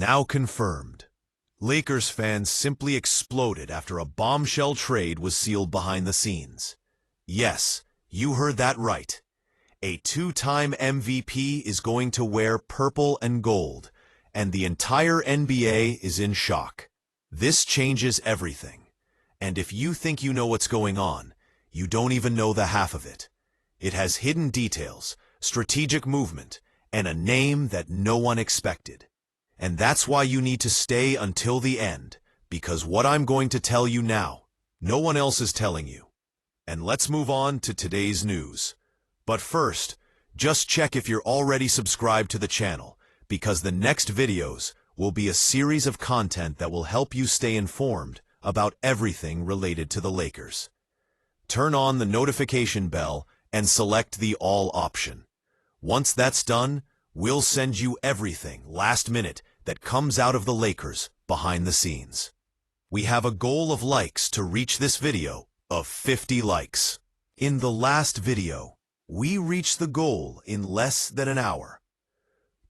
Now confirmed. Lakers fans simply exploded after a bombshell trade was sealed behind the scenes. Yes, you heard that right. A two-time MVP is going to wear purple and gold, and the entire NBA is in shock. This changes everything. And if you think you know what's going on, you don't even know the half of it. It has hidden details, strategic movement, and a name that no one expected. And that's why you need to stay until the end, because what I'm going to tell you now, no one else is telling you. And let's move on to today's news. But first, just check if you're already subscribed to the channel, because the next videos will be a series of content that will help you stay informed about everything related to the Lakers. Turn on the notification bell and select the All option. Once that's done, we'll send you everything last minute that comes out of the Lakers behind the scenes. We have a goal of likes to reach this video of 50 likes. In the last video, we reached the goal in less than an hour.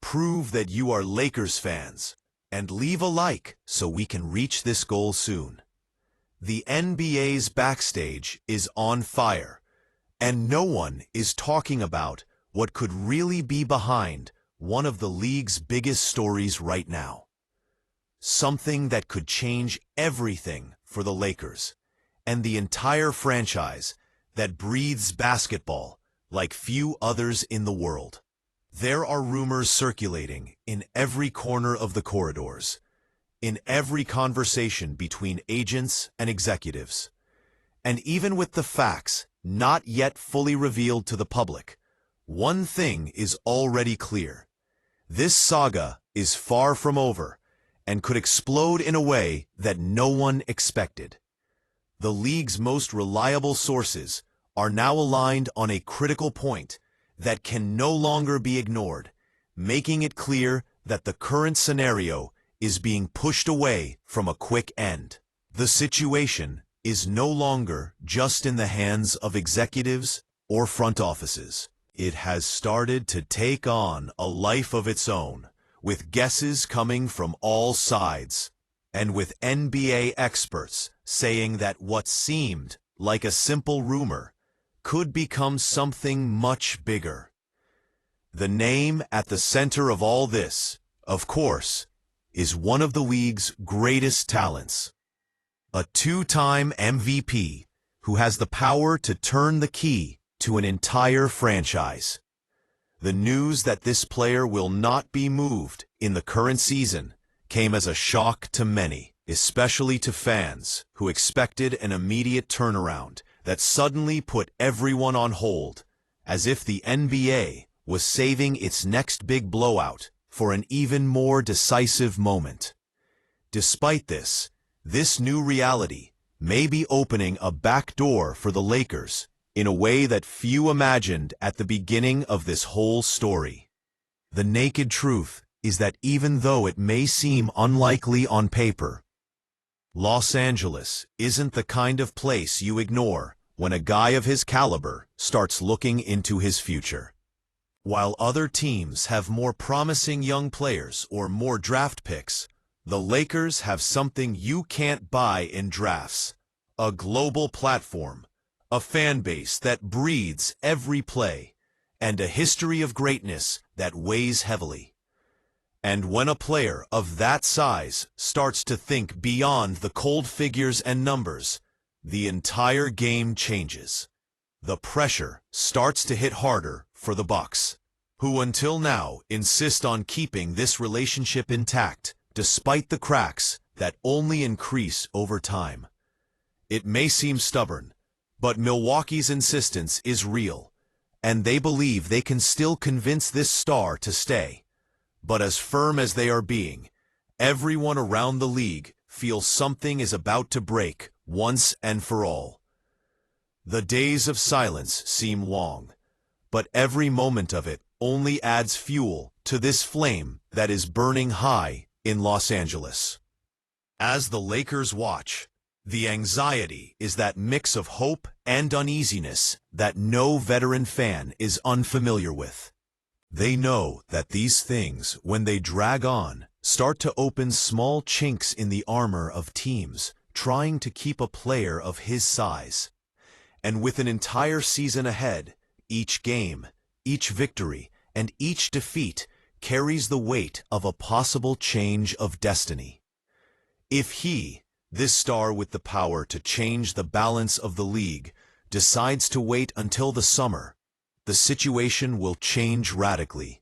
Prove that you are Lakers fans and leave a like so we can reach this goal soon. The NBA's backstage is on fire, and no one is talking about what could really be behind one of the league's biggest stories right now. Something that could change everything for the Lakers and the entire franchise that breathes basketball like few others in the world. There are rumors circulating in every corner of the corridors, in every conversation between agents and executives, and even with the facts not yet fully revealed to the public, one thing is already clear. This saga is far from over and could explode in a way that no one expected. The league's most reliable sources are now aligned on a critical point that can no longer be ignored, making it clear that the current scenario is being pushed away from a quick end. The situation is no longer just in the hands of executives or front offices. It has started to take on a life of its own, with guesses coming from all sides, and with NBA experts saying that what seemed like a simple rumor could become something much bigger. The name at the center of all this, of course, is one of the league's greatest talents. A two-time MVP who has the power to turn the key to an entire franchise. The news that this player will not be moved in the current season came as a shock to many, especially to fans who expected an immediate turnaround that suddenly put everyone on hold, as if the NBA was saving its next big blowout for an even more decisive moment. Despite this new reality may be opening a back door for the Lakers in a way that few imagined at the beginning of this whole story. The naked truth is that even though it may seem unlikely on paper, Los Angeles isn't the kind of place you ignore when a guy of his caliber starts looking into his future. While other teams have more promising young players or more draft picks, the Lakers have something you can't buy in drafts: a global platform, a fan base that breathes every play, and a history of greatness that weighs heavily. And when a player of that size starts to think beyond the cold figures and numbers, the entire game changes. The pressure starts to hit harder for the Bucks, who until now insist on keeping this relationship intact despite the cracks that only increase over time. It may seem stubborn, but Milwaukee's insistence is real, and they believe they can still convince this star to stay. But as firm as they are being, everyone around the league feels something is about to break once and for all. The days of silence seem long, but every moment of it only adds fuel to this flame that is burning high in Los Angeles. As the Lakers watch, the anxiety is that mix of hope and uneasiness that no veteran fan is unfamiliar with. They know that these things, when they drag on, start to open small chinks in the armor of teams trying to keep a player of his size. And with an entire season ahead, each game, each victory, and each defeat carries the weight of a possible change of destiny. If he, this star with the power to change the balance of the league, decides to wait until the summer, the situation will change radically.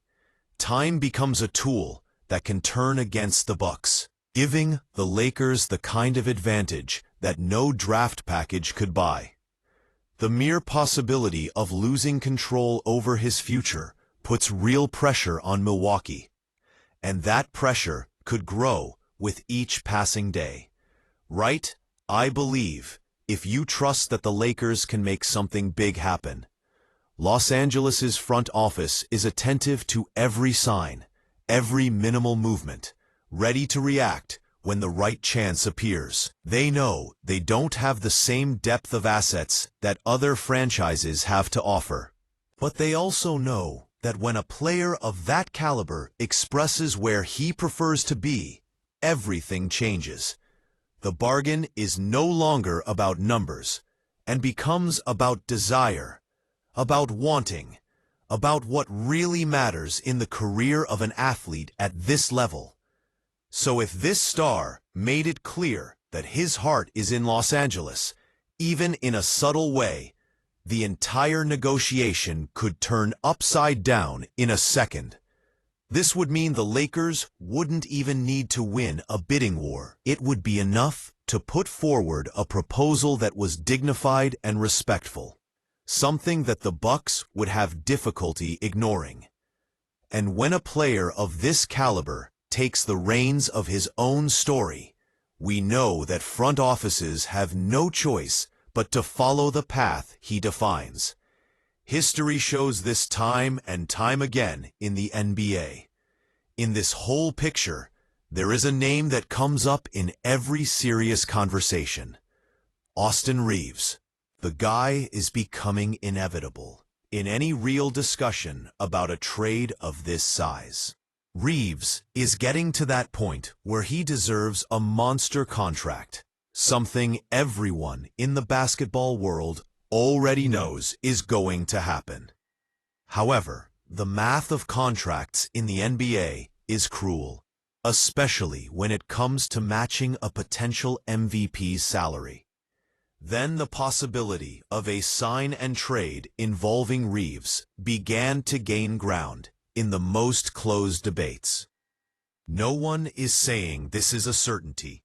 Time becomes a tool that can turn against the Bucks, giving the Lakers the kind of advantage that no draft package could buy. The mere possibility of losing control over his future puts real pressure on Milwaukee, and that pressure could grow with each passing day. Right? I believe, if you trust that the Lakers can make something big happen. Los Angeles's front office is attentive to every sign, every minimal movement, ready to react when the right chance appears. They know they don't have the same depth of assets that other franchises have to offer. But they also know that when a player of that caliber expresses where he prefers to be, everything changes. The bargain is no longer about numbers and becomes about desire, about wanting, about what really matters in the career of an athlete at this level. So if this star made it clear that his heart is in Los Angeles, even in a subtle way, the entire negotiation could turn upside down in a second. This would mean the Lakers wouldn't even need to win a bidding war. It would be enough to put forward a proposal that was dignified and respectful, something that the Bucks would have difficulty ignoring. And when a player of this caliber takes the reins of his own story, we know that front offices have no choice but to follow the path he defines. History shows this time and time again in the NBA. In this whole picture, there is a name that comes up in every serious conversation. Austin Reaves. The guy is becoming inevitable in any real discussion about a trade of this size. Reaves is getting to that point where he deserves a monster contract, something everyone in the basketball world already knows is going to happen. However, the math of contracts in the NBA is cruel, especially when it comes to matching a potential MVP's salary. Then the possibility of a sign and trade involving Reaves began to gain ground in the most closed debates. No one is saying this is a certainty,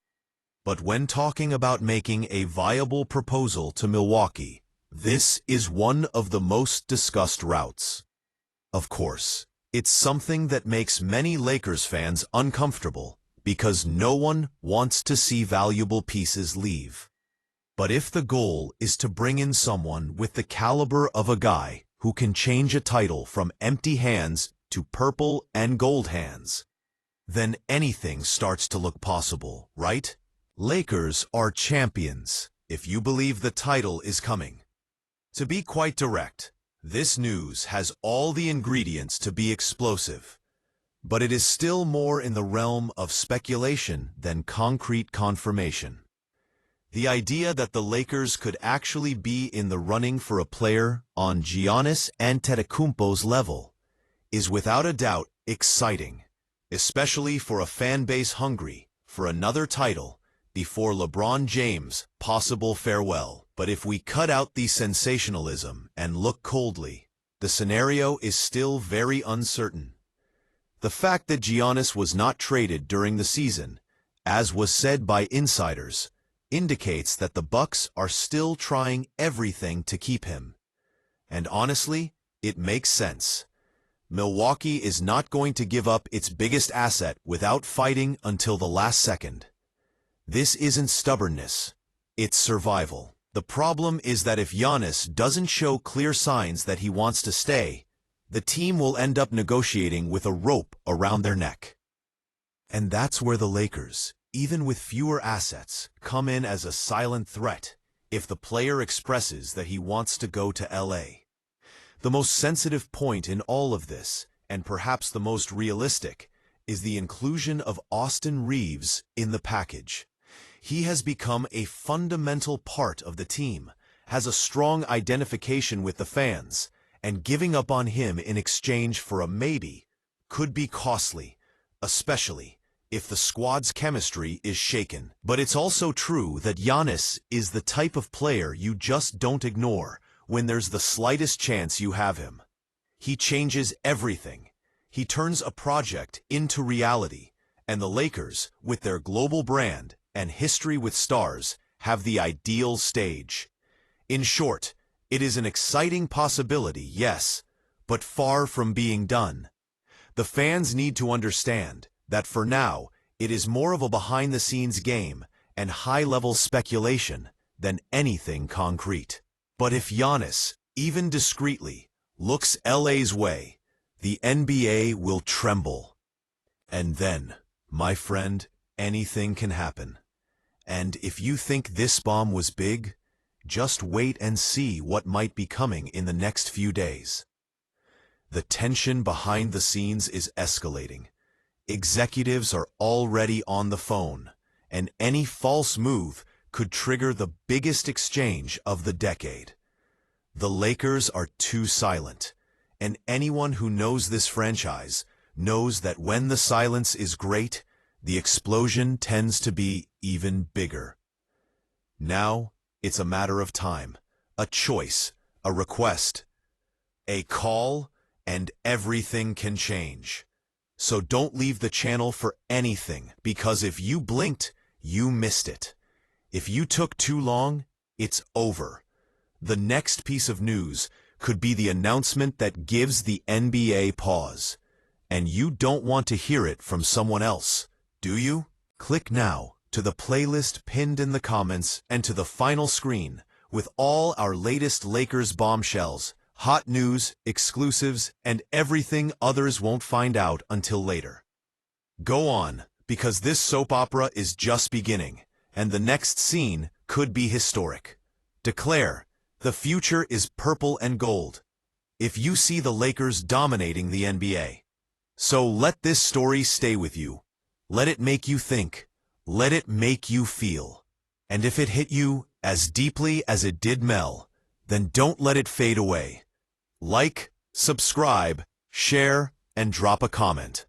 but when talking about making a viable proposal to Milwaukee, this is one of the most discussed routes. Of course, it's something that makes many Lakers fans uncomfortable because no one wants to see valuable pieces leave. But if the goal is to bring in someone with the caliber of a guy who can change a title from empty hands to purple and gold hands, then anything starts to look possible, right? Lakers are champions, if you believe the title is coming. To be quite direct, this news has all the ingredients to be explosive, but it is still more in the realm of speculation than concrete confirmation. The idea that the Lakers could actually be in the running for a player on Giannis Antetokounmpo's level is without a doubt exciting, especially for a fan base hungry for another title before LeBron James' possible farewell. But if we cut out the sensationalism and look coldly, the scenario is still very uncertain. The fact that Giannis was not traded during the season, as was said by insiders, indicates that the Bucks are still trying everything to keep him. And honestly, it makes sense. Milwaukee is not going to give up its biggest asset without fighting until the last second. This isn't stubbornness, it's survival. The problem is that if Giannis doesn't show clear signs that he wants to stay, the team will end up negotiating with a rope around their neck. And that's where the Lakers, even with fewer assets, come in as a silent threat if the player expresses that he wants to go to LA. The most sensitive point in all of this, and perhaps the most realistic, is the inclusion of Austin Reeves in the package. He has become a fundamental part of the team, has a strong identification with the fans, and giving up on him in exchange for a maybe could be costly, especially if the squad's chemistry is shaken. But it's also true that Giannis is the type of player you just don't ignore when there's the slightest chance you have him. He changes everything. He turns a project into reality, and the Lakers, with their global brand and history with stars, have the ideal stage. In short, it is an exciting possibility, yes, but far from being done. The fans need to understand that for now, it is more of a behind-the-scenes game and high-level speculation than anything concrete. But if Giannis, even discreetly, looks LA's way, the NBA will tremble. And then, my friend, anything can happen. And if you think this bomb was big, just wait and see what might be coming in the next few days. The tension behind the scenes is escalating. Executives are already on the phone, and any false move could trigger the biggest exchange of the decade. The Lakers are too silent, and anyone who knows this franchise knows that when the silence is great, the explosion tends to be even bigger. Now, it's a matter of time, a choice, a request, a call, and everything can change. So don't leave the channel for anything, because if you blinked, you missed it. If you took too long, it's over. The next piece of news could be the announcement that gives the NBA pause. And you don't want to hear it from someone else, do you? Click now to the playlist pinned in the comments and to the final screen with all our latest Lakers bombshells, hot news, exclusives, and everything others won't find out until later. Go on, because this soap opera is just beginning, and the next scene could be historic. Declare, the future is purple and gold. If you see the Lakers dominating the NBA. So let this story stay with you. Let it make you think. Let it make you feel. And if it hit you as deeply as it did Mel, then don't let it fade away. Like, subscribe, share, and drop a comment.